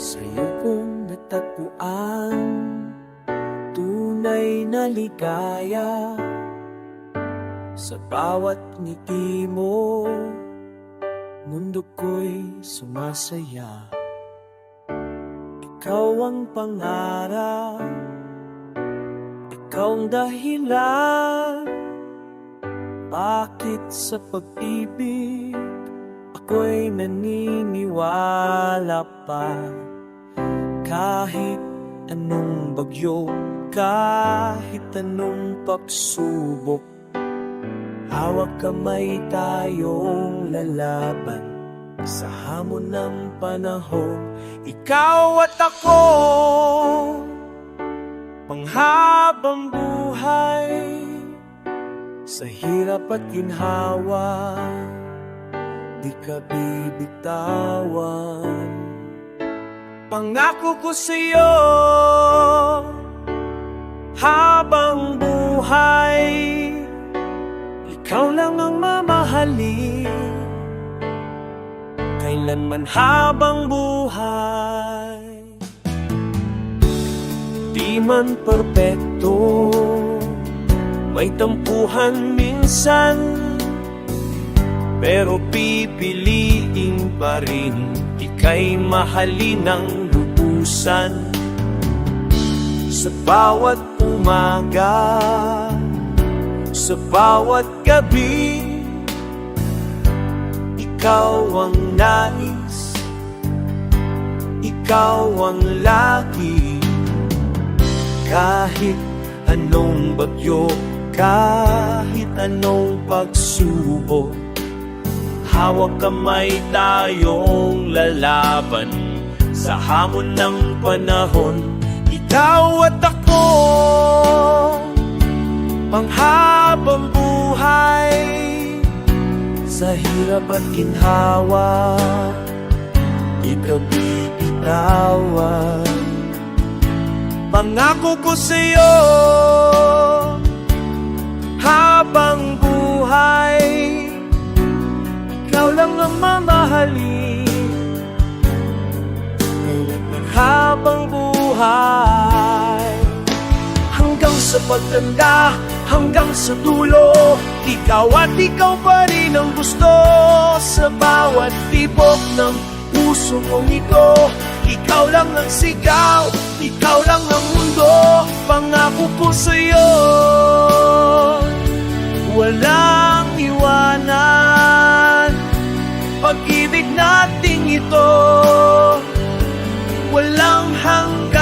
Sa'yo kong natagpuan tunay na ligaya. Sa bawat ngiti mo, mundo ko'y sumasaya. Ikaw ang pangarap, ikaw ang dahilan. Bakit sa pag-ibig ako'y naniniwala pa? Kahit anong bagyo, kahit anong pagsubok, hawak kamay tayong lalaban sa hamon ng panahon. Ikaw at ako, panghabang buhay, sa hirap at ginhawa, di ka bibitawan. Pangako ko sa'yo, habang buhay, ikaw lang ang mamahalin, kailanman habang buhay. Di man perpekto, may tampuhan minsan, pero pipiliin pa rin ika'y mahalin ng lubusan. Sa bawat umaga, sa bawat gabi, ikaw ang nais, ikaw ang lagi. Kahit anong bagyo, kahit anong pagsubok, hawak kamay tayong lalaban sa hamon ng panahon. Ikaw at ako, panghabang buhay, sa hirap at ginhawa, di ka bibitawan. Pangako ko sa'yo, habang buhay, ikaw lang ang mamahalin, kailanman habang buhay. Hanggang sa pagtanda, hanggang sa dulo, ikaw at ikaw pa rin ang gusto. Sa bawat tibok ng puso mong ito, ikaw lang ang sigaw, ikaw lang ang mundo. Pangako ko sa'yo, walang iwanan. Pag-ibig nating ito, walang hanggan.